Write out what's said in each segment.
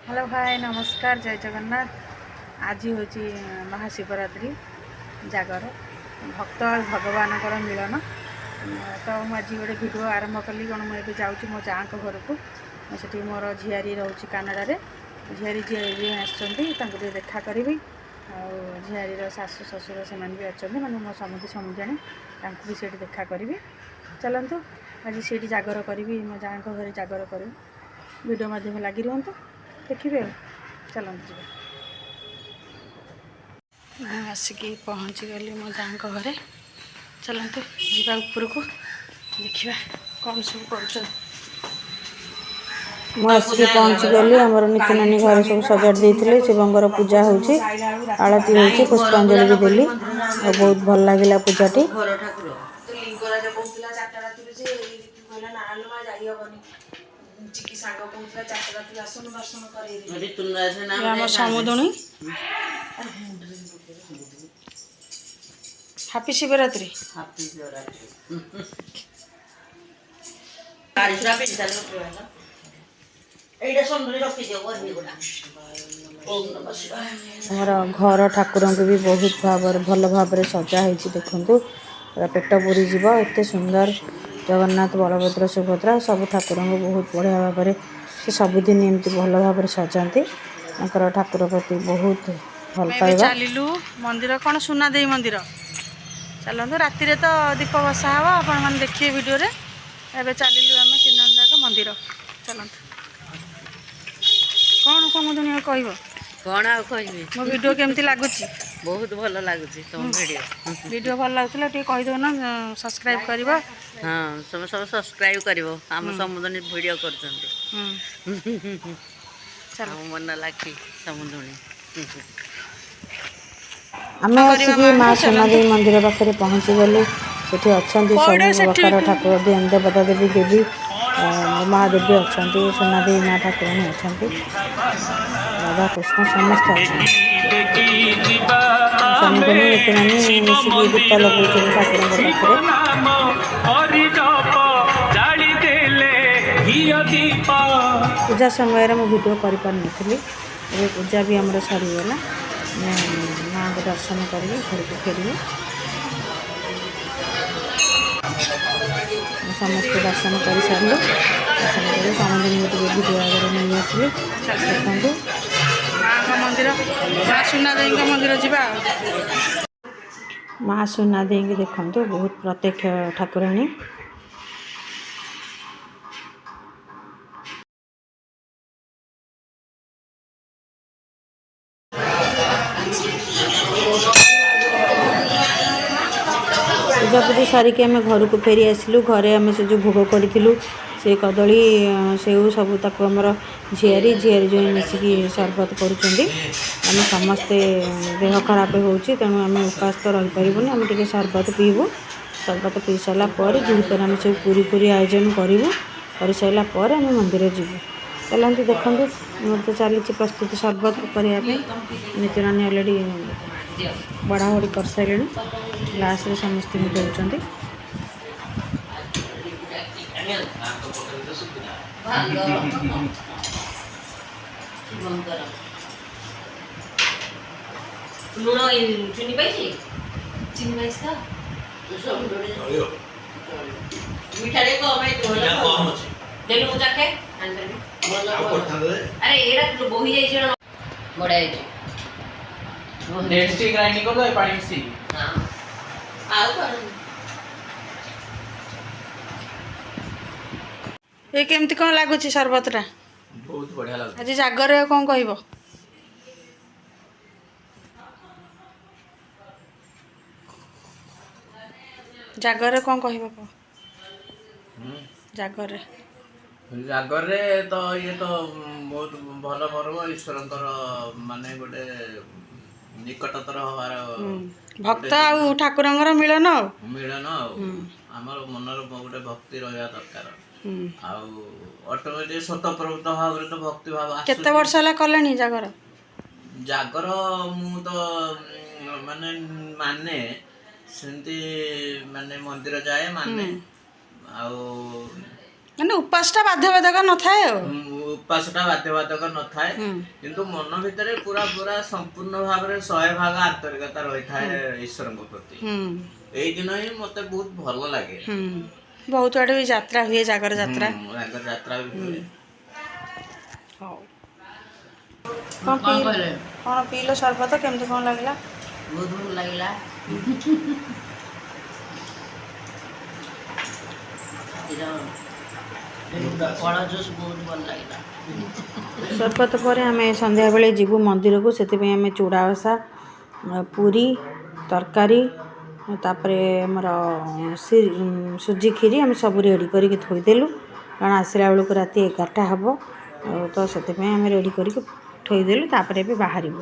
Hello hi नमस्कार जय जगन्नाथ। आज हूँ महाशिवरात्रि जागर भक्त और भगवान मिलन। तो मुझे गोटे भिड आरंभ कली कौन मुझे जाऊँ मो जाँ घर को से मोर झियारी रोचे कानाडा झियारी जी आसते देखा करी झियारीर शाशु शशुर से भी अच्छा मैंने मो समुदी समुझाणी भी से देखा करी। चलतु आज से जागर करी मो जाँ घर जागर करी भिड मध्यम लगी रुहतु देखिए। चलते आसिकी पहुँची गली मो जाँ घरे। चलते जा ऊपर को देखा कौन सब कर आसिक पहुँची गली आम नीतिनानी घर सब सजाड़ देते शिवंर पूजा होती आलती होती पुष्पांजलि भी देली बहुत भल लगे पूजाटी। समुदुणी हैप्पी शिवरात्रि। घर ठाकुर भी बहुत भल भाव सजा देखु पेट पूरी जीव एत सुंदर जगन्नाथ बलभद्र सुभद्रा सब ठाकुर बहुत बढ़िया भाव से सबुदिन एमती भल भाव सजाती ठाकुर प्रति बहुत भल पाइबा। चलू मंदिर कौन सुना दे मंदिर चलते राति तो दीप बसा हम आपण मैंने देखिए वीडियो रे। एबे चलिलु आम तीन जन जाक मंदिर चलते कौन समुदुनी कह कौन आ कहबी मो वीडियो केमती लगुच बहुत भल लगुच तुम वीडियो वीडियो भल लगुला टे कहीदो ना सब्सक्राइब करबा। हाँ सब सब सब्सक्राइब करिवो हम समुदुनी वीडियो करछंती हम मन लाखी समुदुनी आम आसिक माँ सोनादेवी मंदिर पाखे पहुँची गलु सेठी अच्छा सब प्रकार ठाकुर देवता देवी देवी महादेवी अच्छा सोनादेवी माँ ठाकुराणी अच्छा राधा कृष्ण समस्त अच्छा समुद्री नीतिरानी मिसिक दीप लगे ठाकुर पूजा समय मु वीडियो कर पार नी पूजा भी आमर सरीगला माँ को दर्शन करी घर को फेर समस्त दर्शन कर सारे दर्शन कर समुद्री वीडियो आगे नहीं आसवे देखो माँ मंदिर माँ सुना देवी मंदिर जा माँ सुना देवी देखते बहुत प्रत्यक्ष ठाकुराणी। पूजा पूजी सारिक आम घर को फेरी आसलु घरे आम से जो भोग करूँ से कदली सेऊ सब आमर झियारी झियारी जो मिसिक सरबत करें समस्ते देह खराब हो तेणु आम उपास तो रही पारूनी आम टे सरबत पीबू सरबत पी सारापर दुपर आम सब पूरी पूरी आयोजन करूँ कर सारापर आम मंदिर जीवु। चलते देखो मोर तो चली प्रस्तुति सरबत करने नीतिरानी अलरेडी बढ़ाबड़ी कर सारे ग्लास समस्त दौरान लुण चुनी पाई चीनी पाइस मीठा रे कम है तो कम अछि देलु मुझा के अरे एरा बोही जाई छ बड़ा है डेट स्टिक ग्राइंडिंग कर दो पानी मिसी हां आउ कर ये केमती कौन लगुच सरबतटा बहुत बढ़िया लगे आज जागर कौन कह जागर कौन कह जागर जागरे तो ये तो बहुत भल पर्व ईश्वर माने गोटे निकटतर हवार भक्त आ ठाकुर मिलन मिलन आमर मनर गोटे भक्ति रहा दरकार ऑटोमेटिक स्वतःप्रवृत्त भाव तो भक्ति भाव केते वर्ष होला कलेनी जागर जागर मु तो माने माने सेंती माने मंदिर जाए माने ମାନେ ଉପାସଟା ବାଧ୍ୟବାଧକ ନଥାଏ ଆଉ ଉପାସଟା ବାଧ୍ୟବାଧକ ନଥାଏ କିନ୍ତୁ ମନ ଭିତରେ ପୁରା ପୁରା ସମ୍ପୂର୍ଣ୍ଣ ଭାବରେ 100% ଆନ୍ତରିକତା ରହିଥାଏ ଈଶ୍ୱରଙ୍କ ପ୍ରତି। ଏଇ ଦିନ ହିଁ ମତେ ବହୁତ ଭଲ ଲାଗେ। ବହୁତ ଆଡ଼େ ବି ଯାତ୍ରା ହୁଏ, ଜାଗର ଯାତ୍ରା। ଜାଗର ଯାତ୍ରା ବି ହୁଏ। ହଉ କ'ଣ ପିଇଲ ସର୍ବତ? କେମିତି କ'ଣ ଲାଗିଲା? ବହୁତ ଭଲ ଲାଗିଲା। ଫଳ ଜୁସ୍ ବହୁତ ଭଲ ଲାଗିଲା। ସର୍ବତ ପରେ ଆମେ ସନ୍ଧ୍ୟାବେଳେ ଯିବୁ ମନ୍ଦିରକୁ, ସେଥିପାଇଁ ଆମେ ଚୁଡ଼ା ଘଷା, ପୁରୀ, ତରକାରୀ, ତାପରେ ଆମର ସୁଜି କ୍ଷୀରି ଆମେ ସବୁ ରେଡ଼ି କରିକି ଥୋଇଦେଲୁ, କାରଣ ଆସିଲା ବେଳକୁ ରାତି 11ଟା ହେବ। ତ ସେଥିପାଇଁ ଆମେ ରେଡ଼ି କରିକି ଥୋଇଦେଲୁ, ତାପରେ ଏବେ ବାହାରିବୁ।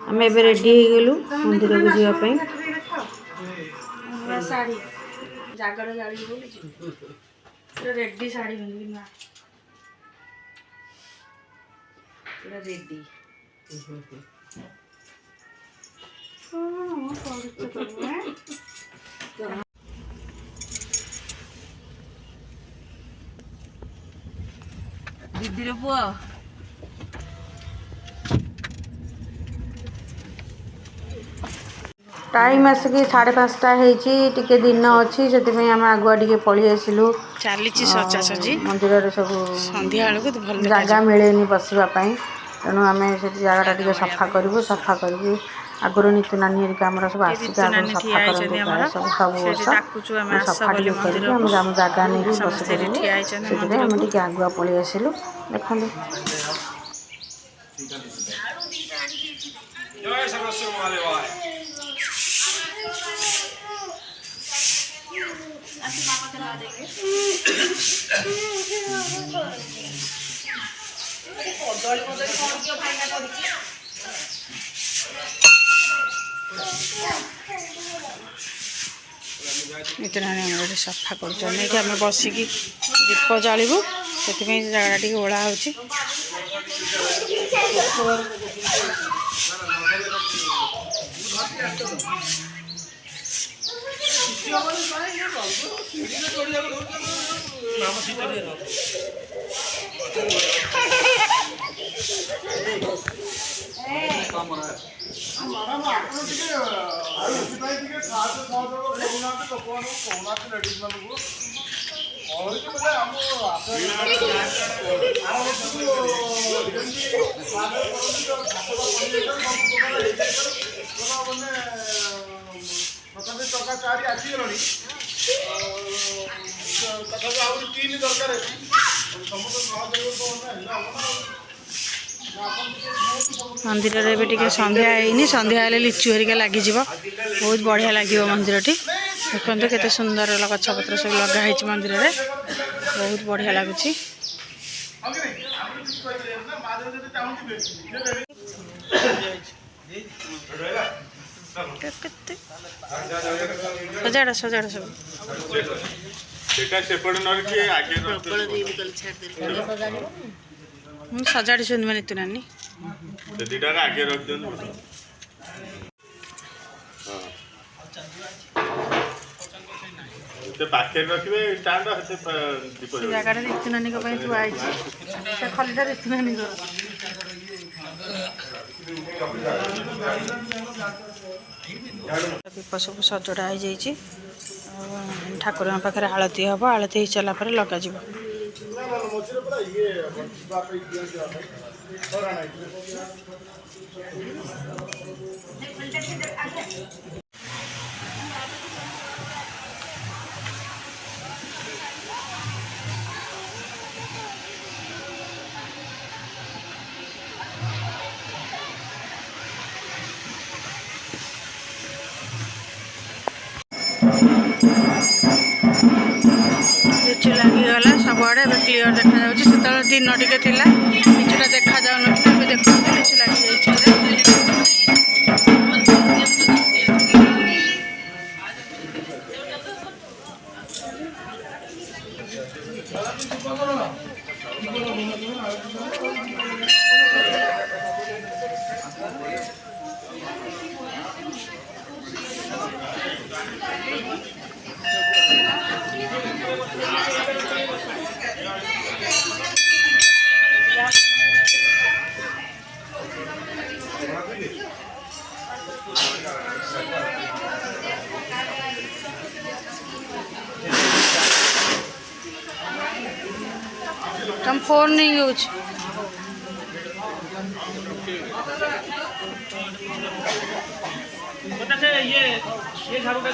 ଆମେ ଏବେ ରେଡ଼ି ହେଇଗଲୁ ମନ୍ଦିରକୁ ଯିବା ପାଇଁ। ଶାଢ଼ୀ ଜାଗର ଜାଳିବୁ ବୋଲି ରେଡ଼ି ଶାଢ଼ୀ ପିନ୍ଧିବି ନା ପୁରା ରେଡ଼ି। ଦିଦିର ପୁଅ ଟାଇମ୍ ଆସିକି 5:30 ହେଇଛି, ଟିକେ ଦିନ ଅଛି, ସେଥିପାଇଁ ଆମେ ଆଗୁଆ ଟିକେ ପଳେଇ ଆସିଲୁ। ଚାଲିଛି ସଜାସଜି ମନ୍ଦିରରେ ସବୁ ସନ୍ଧ୍ୟା ବେଳକୁ ଭଲ ଜାଗା ଦେଖାଯିବ। ମିଳେନି ବସିବା ପାଇଁ, ତେଣୁ ଆମେ ସେଠି ଜାଗାଟା ଟିକେ ସଫା କରିବୁ। ସଫା କରିକି ଆଗରୁ ନିତୁ ନାନୀ ହେରିକା ଆମର ସବୁ ଆସିକି ଆଗରୁ ରୀତୁନାନୀ ଠିଆ ସଫା କରନ୍ତି, ହେଇଛନ୍ତି ପ୍ରାୟ ଆମର, ସବୁ ସେଇଠି ବର୍ଷ ଡାକୁଛୁ ଆମେ ଆସ ସଫା ବୋଲି ଟିକେ କରିକି ମନ୍ଦିରକୁ। ଆମେ ଆମ ଜାଗା ନେଇକି ବସି ସମସ୍ତେ ଏଠି ପାରିବୁ। ଠିଆ ହେଇଛନ୍ତି ସେଥିପାଇଁ ଆମେ ମନ୍ଦିରକୁ। ଟିକେ ଆଗୁଆ ପଳେଇ ଆସିଲୁ। ଦେଖନ୍ତୁ ଜୟ ସରସ୍ୱତୀ ମହାଦେବାୟ। ମିତୁନାନୀ ଆମର ଏଠି ସଫା କରୁଛନ୍ତି। ଏଠି ଆମେ ବସିକି ଦୀପ ଜାଳିବୁ, ସେଥିପାଇଁ ସେ ଜାଗାଟା ଟିକେ ଓଳା ହେଉଛି। ଟଙ୍କା 4 ଆସିଗଲାଣି, ତଥାପି ଆହୁରି 3 ଦରକାର। ସମସ୍ତେ ମନ୍ଦିରରେ ଏବେ ଟିକେ ସନ୍ଧ୍ୟା ହେଇନି, ସନ୍ଧ୍ୟା ହେଲେ ଲିଚୁ ହେରିକା ଲାଗିଯିବ, ବହୁତ ବଢ଼ିଆ ଲାଗିବ ମନ୍ଦିରଟି। ଦେଖନ୍ତୁ କେତେ ସୁନ୍ଦର ଗଛପତ୍ର ସବୁ ଲଗା ହେଇଛି ମନ୍ଦିରରେ, ବହୁତ ବଢ଼ିଆ ଲାଗୁଛି। ସଜାଡ଼ ସଜାଡ଼ ସବୁ ସେପଟେ ନରକି ଆଗେ ସଜାଡ଼ିଛନ୍ତି ମାନେ ନିତୁ ନାନୀ। ସେ ଦିଟାରେ ଆଗେ ରଖିଦିଅନ୍ତୁ। ସେ ପାଖରେ ରଖିବେ ଷ୍ଟାଣ୍ଡ, ଦୀପ ଜାଗାଟା ନିତୁ ନାନୀଙ୍କ ପାଇଁ ଥୁଆ ହେଇଛି, ସେ ଖଲିଟା ନିତୁ ନାନୀଙ୍କର। ଦୀପ ସବୁ ସଜଡ଼ା ହେଇଯାଇଛି। ଠାକୁରଙ୍କ ପାଖରେ ଆଳତି ହେବ, ଆଳତି ହେଇସାରିଲା ପରେ ଲଗାଯିବ। ଲିଚୁ ଲାଗିଗଲା ସବୁଆଡ଼େ, ଏବେ କ୍ଲିଅର ଦେଖାଯାଉଛି। ସେତେବେଳେ ଦିନ ଟିକେ ଥିଲା, ଲିଚୁଟା ଦେଖାଯାଉନଥିଲା, ଏବେ ଦେଖନ୍ତୁ ଲିଚୁ ଲାଗିଯାଇଛି। तुम फोन नहीं यूज ये झाड़ू का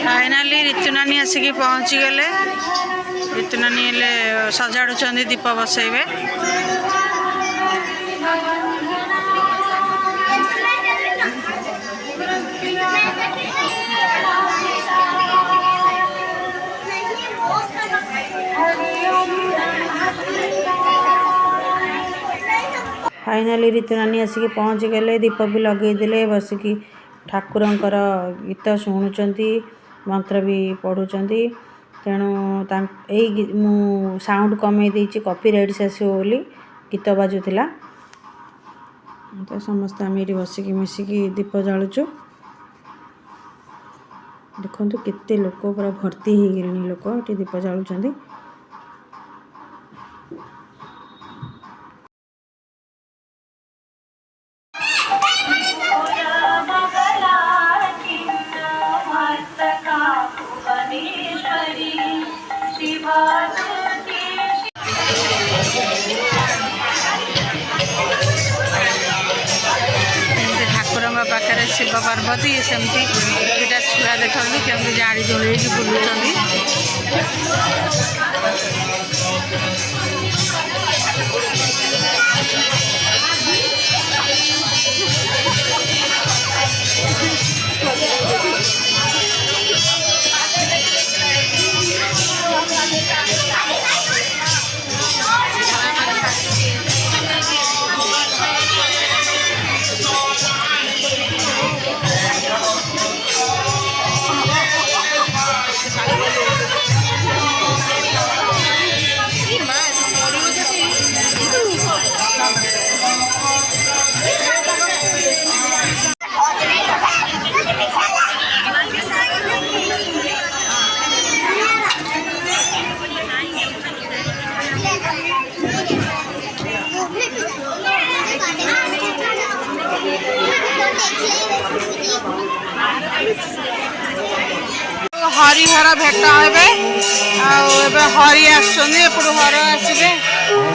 फाइनाली ऋतु नानी आसिक पहुँची गले। ऋतु नानी सजाड़ुं दीप बसैबे। फाइनाली ऋतु नानी आसिक पहुँची गले। दीप भी लगेदेले बसिकी ठाकुरंकर गीत शुणुचंती मंत्र भी पढ़ुचंती। तेणु मु साउंड कमे देछि कॉपीराइट्स आसियो बोली गीत बाजुला। तो समस्त आम ये बसिकी मिसिकी दीप जालुचु। देखो केते लोक पूरा भर्ती हो गले लोक ये दीप जालुचंती। शिव पार्वती सेमती दुटा छुआ देखते केमती जाड़ी जोड़े बुलूँ हरिहर भेट हे हरि आसपट हर आसवे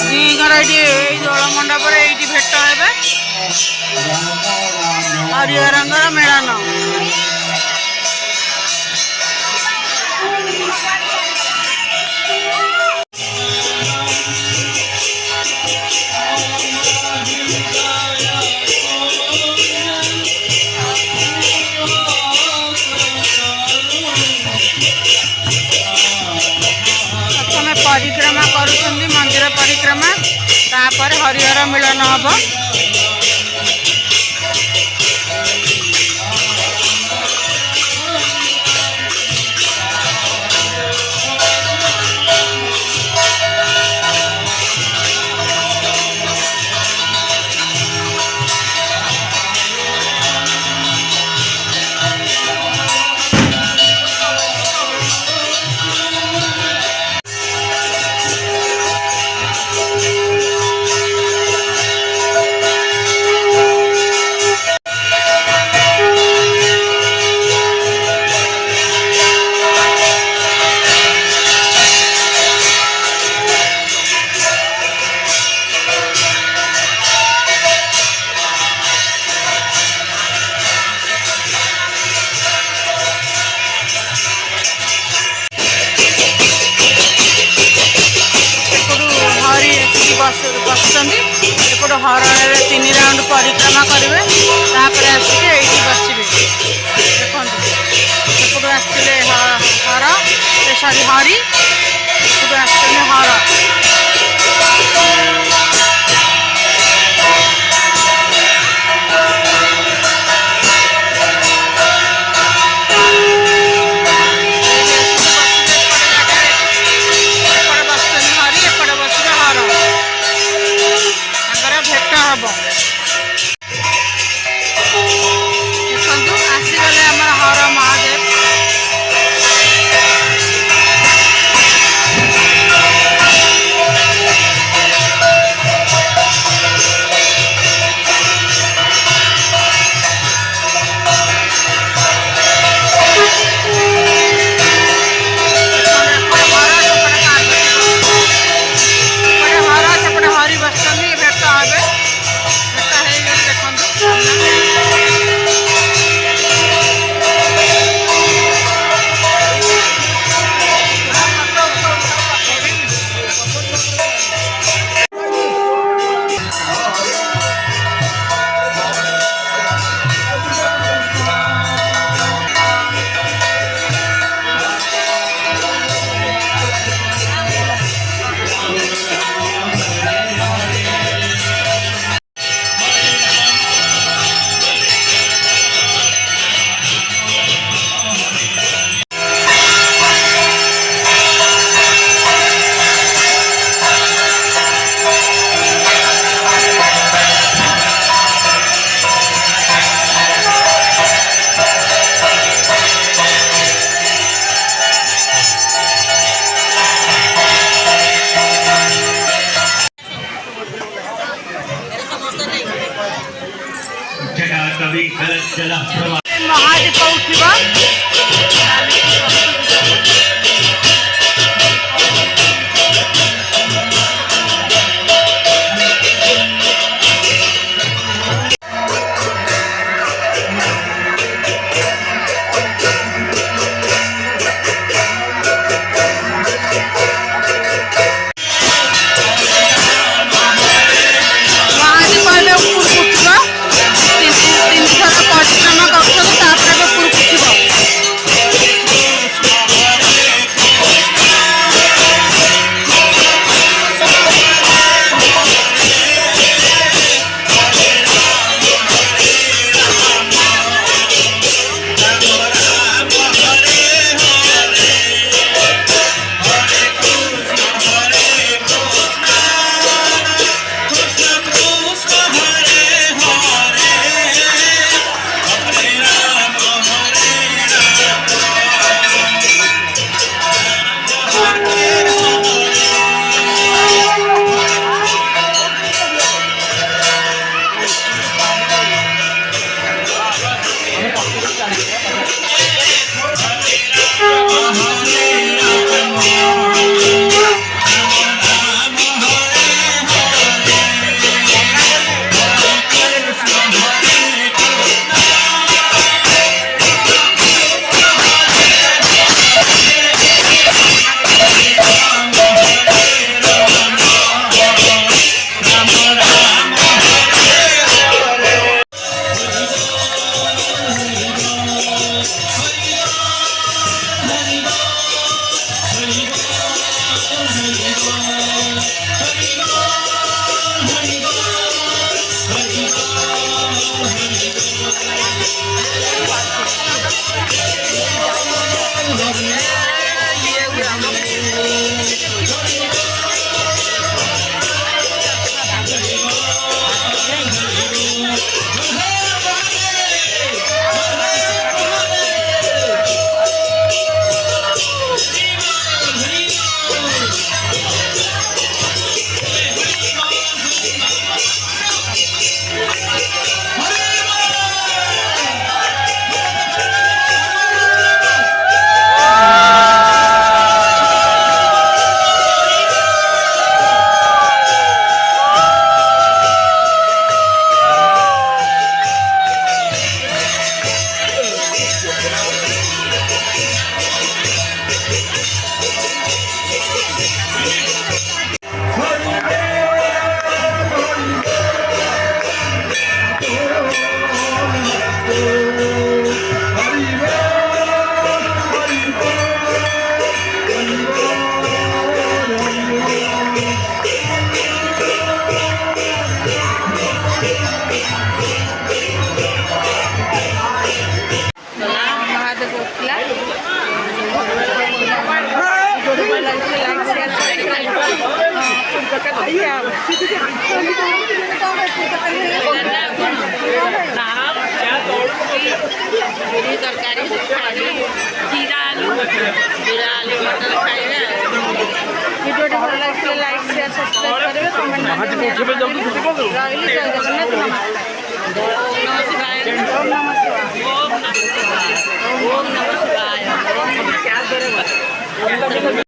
दीगर ये जल मंडप ये भेट हे हरिहर मेलन परिक्रमा करुछंदी मंदिर परिक्रमा तापर हरिहर मिलन हम बसपट हर 3 राउंड परिक्रमा करेंगे तापर आसिक ये बसवे देखो सेपटू आसते हर सॉरी हरि सेपटू आसते हर ତରକାରୀ ଜିରା ଆଳୁ ମଟର ଖାଇବେ। ଭିଡ଼ିଓଟି ଭଲ ଲାଗିଥିଲେ ଲାଇକ୍ ସେୟାର ସବସ୍କ୍ରାଇବ୍ କରିବେ କମେଣ୍ଟ ରହିଲି ଜୟ ଜଗନ୍ନାଥ ନମସ୍କାର। ଓମ୍ ନମଃ ଶିବାୟ। ଓମ୍ ନମଃ ଶିବାୟ।